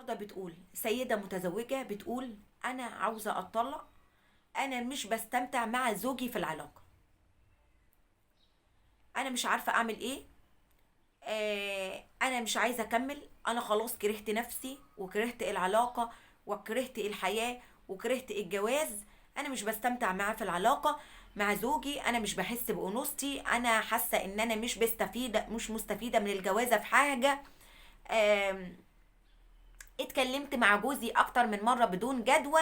النهارده بتقول سيدة متزوجة بتقول أنا عاوزة أتطلق. أنا مش بستمتع مع زوجي في العلاقة. أنا مش عارفة أعمل إيه. أنا مش عايزة أكمل. أنا خلاص كرهت نفسي وكرهت العلاقة وكرهت الحياة وكرهت الجواز. أنا مش بستمتع معاه في العلاقة مع زوجي. أنا مش بحس بأنوثتي. أنا حاسة إن أنا مش مستفيدة من الجوازة في حاجة. آم، اتكلمت مع جوزي أكتر من مرة بدون جدوى.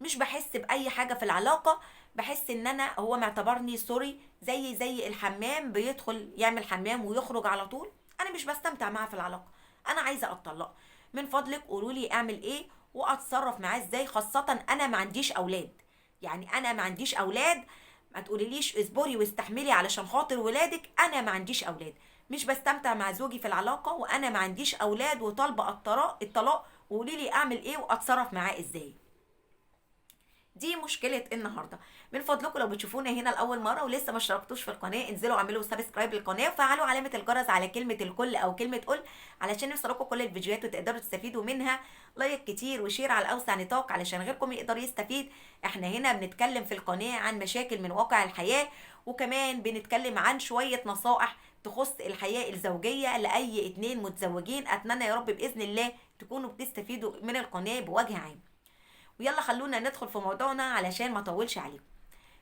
مش بحس باي حاجه في العلاقه. بحس ان انا هو معتبرني سوري زي الحمام بيدخل يعمل حمام ويخرج على طول. انا مش بستمتع معاه في العلاقه. انا عايزه اتطلق. من فضلك قولوا لي اعمل ايه واتصرف معاه ازاي، خاصه انا ما عنديش اولاد. يعني انا ما عنديش اولاد. ما تقوليليش اصبري واستحملي علشان خاطر ولادك. انا ما عنديش اولاد. مش بستمتع مع زوجي في العلاقه وانا ما عنديش اولاد وطالبه الطلاق. وقولي لي اعمل ايه واتصرف معاه ازاي. دي مشكلة النهارده. من فضلكم لو بتشوفونا هنا لأول مرة ولسه ما اشتركتوش في القناة، انزلوا اعملوا سبسكرايب للقناة وفعلوا علامة الجرس على كلمة الكل أو كلمة قل علشان يوصلكم كل الفيديوهات وتقدروا تستفيدوا منها. لايك كتير وشير على أوسع نطاق علشان غيركم يقدر يستفيد. احنا هنا بنتكلم في القناة عن مشاكل من واقع الحياة، وكمان بنتكلم عن شوية نصائح تخص الحياة الزوجية لأي اتنين متزوجين. أتمنى يا رب بإذن الله تكونوا بتستفيدوا من القناة بوجه عام. ويلا خلونا ندخل في موضوعنا علشان ما اطولش عليكم.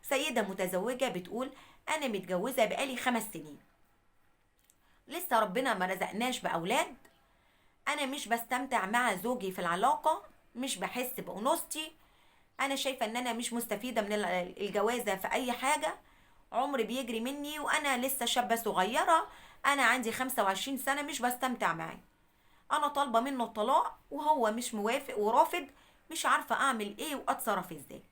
سيدة متزوجة بتقول أنا متجوزة بقالي 5 سنين، لسه ربنا ما رزقناش بأولاد. أنا مش بستمتع مع زوجي في العلاقة. مش بحس بأنوثتي. أنا شايفة إن أنا مش مستفيدة من الجوازة في أي حاجة. عمري بيجري مني وأنا لسه شابة صغيرة. أنا عندي 25 سنة مش بستمتع معاه. أنا طالبة منه الطلاق وهو مش موافق ورافض. مش عارفة أعمل إيه وأتصرف إزاي.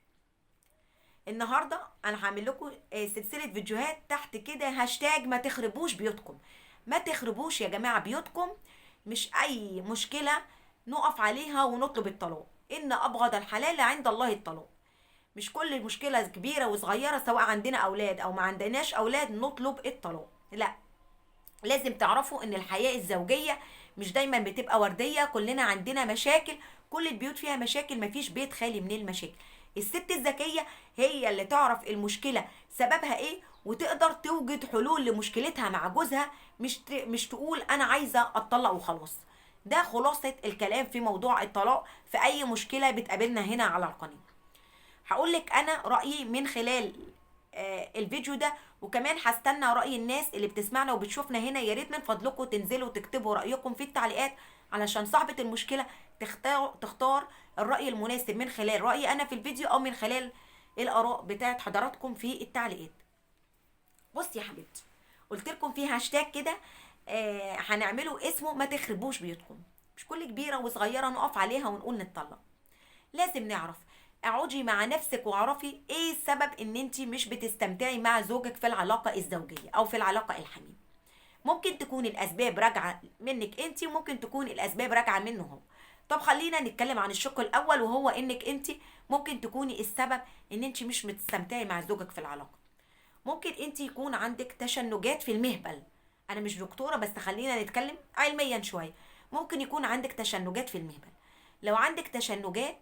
النهارده انا هعمل لكم سلسله فيديوهات تحت كده هاشتاج ما تخربوش بيوتكم. ما تخربوش يا جماعه بيوتكم. مش اي مشكله نقف عليها ونطلب الطلاق. ان ابغض الحلال عند الله الطلاق. مش كل مشكله كبيره وصغيره سواء عندنا اولاد او ما عندناش اولاد نطلب الطلاق، لا. لازم تعرفوا ان الحياة الزوجية مش دايما بتبقى وردية. كلنا عندنا مشاكل. كل البيوت فيها مشاكل. مفيش بيت خالي من المشاكل. الست الذكية هي اللي تعرف المشكلة سببها ايه وتقدر توجد حلول لمشكلتها مع جوزها. مش تقول انا عايزة اتطلق وخلاص. ده خلاصة الكلام في موضوع الطلاق في اي مشكلة بتقابلنا هنا على القناة. هقول لك انا رايي من خلال الفيديو ده، وكمان هستنى راي الناس اللي بتسمعنا وبتشوفنا هنا. يا ريت من فضلكم تنزلوا تكتبوا رايكم في التعليقات علشان صاحبه المشكله تختار الراي المناسب من خلال رايي انا في الفيديو او من خلال الاراء بتاعت حضراتكم في التعليقات. بصي يا حبيبتي، قلت لكم في هاشتاج كده هنعمله اسمه ما تخربوش بيوتكم. مش كل كبيره وصغيره نقف عليها ونقول نتطلق. لازم نعرف. اقعدي مع نفسك واعرفي ايه السبب ان انت مش بتستمتعي مع زوجك في العلاقة الزوجية او في العلاقة الحميمة. ممكن تكون الاسباب راجعة منك انت وممكن تكون الاسباب راجعة منه هو. طب خلينا نتكلم عن الشق الاول وهو انك انت ممكن تكوني السبب ان انت مش بتستمتعي مع زوجك في العلاقة. ممكن انت يكون عندك تشنجات في المهبل. انا مش دكتورة بس خلينا نتكلم علميا شوية. ممكن يكون عندك تشنجات في المهبل. لو عندك تشنجات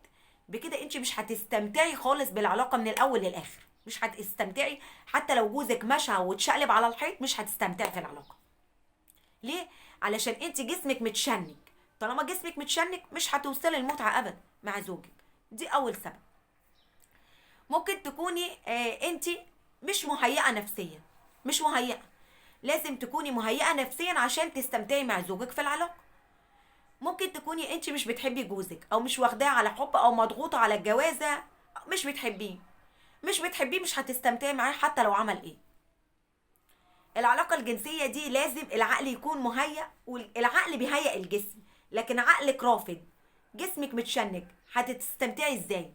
بكده انت مش هتستمتعي خالص بالعلاقة من الاول للاخر. مش هتستمتعي حتى لو جوزك مشى واتشقلب على الحيط مش هتستمتعي في العلاقة. ليه؟ علشان انت جسمك متشنج. طالما جسمك متشنج مش هتوصلي المتعة ابدا مع زوجك. دي اول سبب. ممكن تكوني انت مش مهيئة نفسيا. مش مهيئة. لازم تكوني مهيئة نفسيا عشان تستمتعي مع زوجك في العلاقة. ممكن تكوني انت مش بتحبي جوزك او مش واخداه على حب او مضغوطة على الجوازة. مش بتحبيه. مش هتستمتعي معاه حتى لو عمل ايه. العلاقة الجنسية دي لازم العقل يكون مهيأ، والعقل بيهيئ الجسم. لكن عقلك رافض، جسمك متشنج، هتستمتعي ازاي؟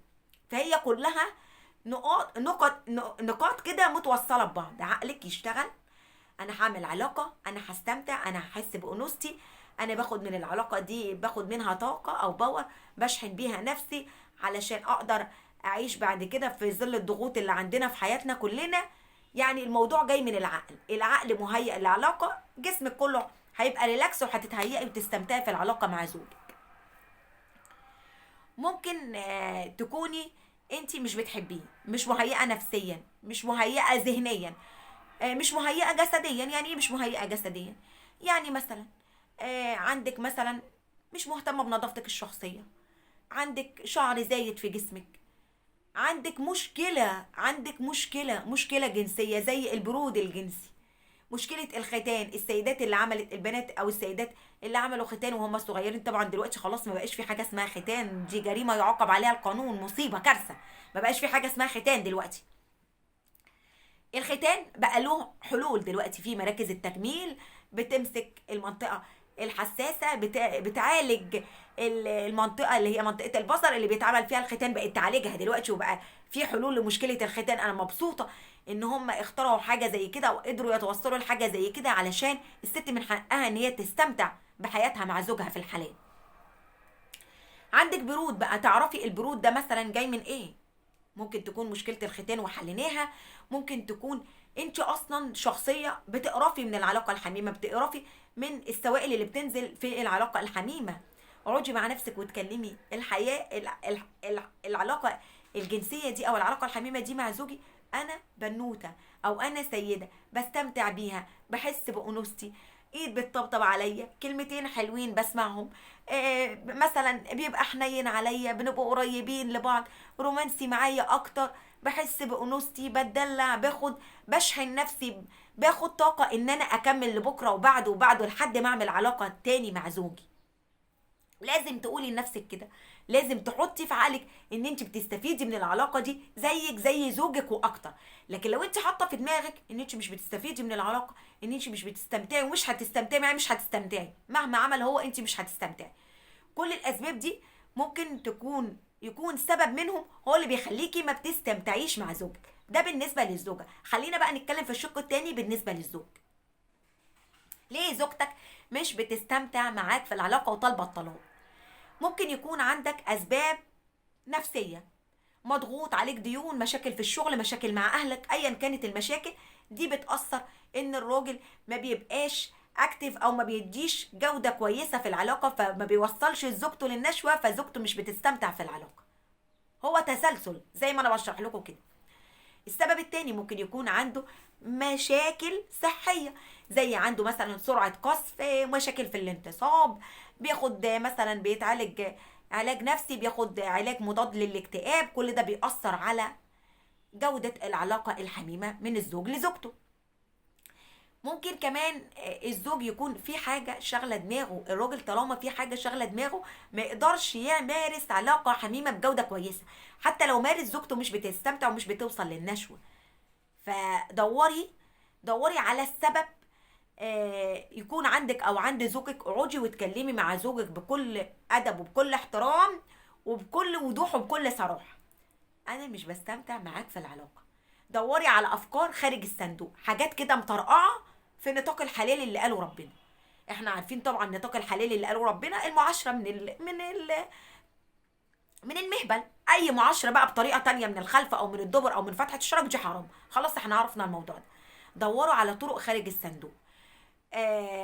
فهي كلها نقاط كده متوصلة ببعض. عقلك يشتغل. انا هعمل علاقة، انا هستمتع، انا هحس بأنوثتي، انا باخد من العلاقة دي باخد منها طاقة او باور بشحن بيها نفسي علشان اقدر اعيش بعد كده في ظل الضغوط اللي عندنا في حياتنا كلنا. يعني الموضوع جاي من العقل. العقل مهيئ للعلاقة. جسمك كله هيبقى ريلاكس وهتتهيئي وتستمتعي في العلاقة مع زوجك. ممكن تكوني انت مش بتحبيه، مش مهيئه نفسيا، مش مهيئه ذهنيا، مش مهيئه جسديا. يعني ايه مش مهيئه جسديا؟ يعني مثلا عندك مثلا مش مهتمه بنظافتك الشخصيه، عندك شعر زايد في جسمك، عندك مشكله جنسيه زي البرود الجنسي، مشكله الختان. السيدات اللي عملت، البنات او السيدات اللي عملوا ختان وهم صغيرين، طبعا دلوقتي خلاص ما بقاش في حاجه اسمها ختان، دي جريمه يعاقب عليها القانون، مصيبه كارثه. ما بقاش في حاجه اسمها ختان دلوقتي. الختان بقى له حلول دلوقتي في مراكز التجميل، بتمسك المنطقة الحساسة، بتعالج المنطقة اللي هي منطقة البصر اللي بيتعمل فيها الختان، بقت تعالجها دلوقتي، وبقى في حلول لمشكلة الختان. انا مبسوطة ان هم اخترعوا حاجة زي كده وقدروا يتوصلوا لحاجة زي كده، علشان الست من حقها ان هي تستمتع بحياتها مع زوجها في الحلال. عندك برود بقى، تعرفي البرود ده مثلا جاي من ايه؟ ممكن تكون مشكلة الختان وحليناها، ممكن تكون انت اصلا شخصية بتقرفي من العلاقة الحميمة، بتقرفي من السوائل اللي بتنزل في العلاقة الحميمة. اقعدي مع نفسك وتكلمي الحياة العلاقة الجنسية دي او العلاقة الحميمة دي مع زوجي، انا بنوتة او انا سيدة بستمتع بيها، بحس بأنوثتي، ايد بتطبطب عليا، كلمتين حلوين بسمعهم، مثلا بيبقى حنين عليا، بنبقى قريبين لبعض، رومانسي معايا اكتر، بحس بانوثتي، بتدلع، بشحن نفسي، باخد طاقة ان انا اكمل لبكرة وبعده وبعده لحد ما اعمل علاقة تاني مع زوجي. لازم تقولي لنفسك كده، لازم تحطي في عقلك ان انت بتستفيدي من العلاقه دي زيك زي زوجك واكتر. لكن لو انت حاطه في دماغك ان انت مش بتستفيدي من العلاقه، ان انت مش بتستمتعي ومش هتستمتعي معاه، مش هتستمتعي مهما عمل هو، انت مش هتستمتعي. كل الاسباب دي ممكن يكون سبب منهم هو اللي بيخليكي ما بتستمتعيش مع زوجك. ده بالنسبه للزوجه. خلينا بقى نتكلم في الشق التاني بالنسبه للزوج. ليه زوجتك مش بتستمتع معاك في العلاقه وطالبه الطلاق؟ ممكن يكون عندك أسباب نفسية، مضغوط عليك ديون، مشاكل في الشغل، مشاكل مع أهلك، أيا كانت المشاكل دي بتأثر إن الراجل ما بيبقاش اكتف او ما بيديش جودة كويسة في العلاقة، فما بيوصلش زوجته للنشوة، فزوجته مش بتستمتع في العلاقة. هو تسلسل زي ما انا بشرح لكم كده. السبب التاني ممكن يكون عنده مشاكل صحية، زي عنده مثلا سرعة قذف، مشاكل في الانتصاب، بياخد مثلا بيتعالج علاج نفسي، بياخد علاج مضاد للاكتئاب، كل ده بيأثر على جودة العلاقة الحميمة من الزوج لزوجته. ممكن كمان الزوج يكون في حاجة شغلة دماغه، الراجل طالما في حاجة شغلة دماغه ما يقدرش يمارس علاقة حميمة بجودة كويسة، حتى لو مارس زوجته مش بتستمتع ومش بتوصل للنشوة. فدوري على السبب. يكون عندك او عند زوجك، اقعدي واتكلمي مع زوجك بكل ادب وبكل احترام وبكل وضوح وبكل صراحة. انا مش بستمتع معاك في العلاقة. دوري على افكار خارج الصندوق، حاجات كده مطرقعة في نطاق الحلال اللي قاله ربنا. احنا عارفين طبعا نطاق الحلال اللي قاله ربنا، المعاشرة من المهبل. اي معاشرة بقى بطريقة تانية من الخلف او من الدبر او من فتحة الشرج دي حرام، خلاص احنا عرفنا الموضوع ده. دوروا على طرق خارج الصندوق.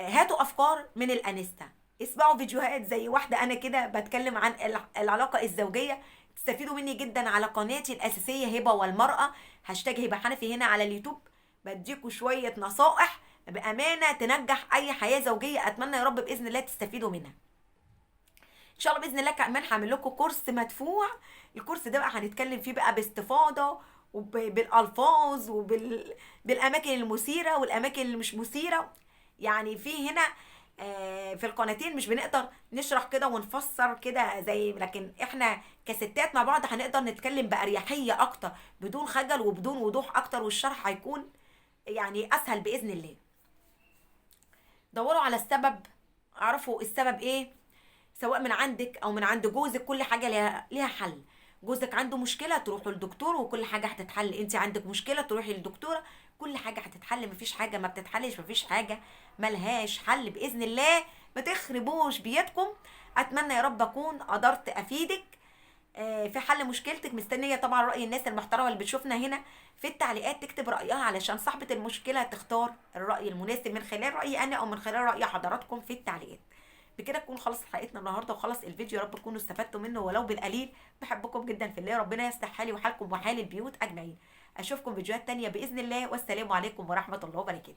هاتوا افكار من الانستا، اسمعوا فيديوهات زي واحدة انا كده بتكلم عن العلاقة الزوجية، تستفيدوا مني جدا على قناتي الاساسية هبة والمرأة، هاشتاج هبة حنفي هنا على اليوتيوب. بديكوا شوية نصائح بأمانة تنجح أي حياة زوجية، أتمنى يا رب بإذن الله تستفيدوا منها. إن شاء الله بإذن الله كمان هعمل لكم كورس مدفوع. الكورس ده بقى هنتكلم فيه بقى باستفاضة وبالألفاظ وبالأماكن المثيرة والأماكن اللي مش مثيرة. يعني في هنا في القناتين مش بنقدر نشرح كده ونفسر كده زي، لكن احنا كستات مع بعض هنقدر نتكلم بأريحية أكتر، بدون خجل وبدون وضوح أكتر، والشرح هيكون يعني أسهل بإذن الله. دوروا على السبب، اعرفوا السبب ايه، سواء من عندك او من عند جوزك، كل حاجه ليها حل. جوزك عنده مشكله تروحوا للدكتور وكل حاجه هتتحل، انت عندك مشكله تروحي للدكتوره كل حاجه هتتحل، مفيش حاجه ما بتتحلش، مفيش حاجه ملهاش حل باذن الله. ما تخربوش بيتكم. اتمنى يا رب اكون قدرت افيدك في حل مشكلتك. مستنيه طبعا راي الناس المحترمه اللي بتشوفنا هنا في التعليقات، تكتب رايها علشان صاحبه المشكله تختار الراي المناسب من خلال رايي انا او من خلال راي حضراتكم في التعليقات. بكده تكون خلصت حلقتنا النهارده وخلص الفيديو. يا رب تكونوا استفدتوا منه ولو بالقليل. بحبكم جدا في الله، ربنا يصلح حالي وحالكم وحال البيوت اجمعين. اشوفكم فيديوهات تانية باذن الله، والسلام عليكم ورحمه الله وبركاته.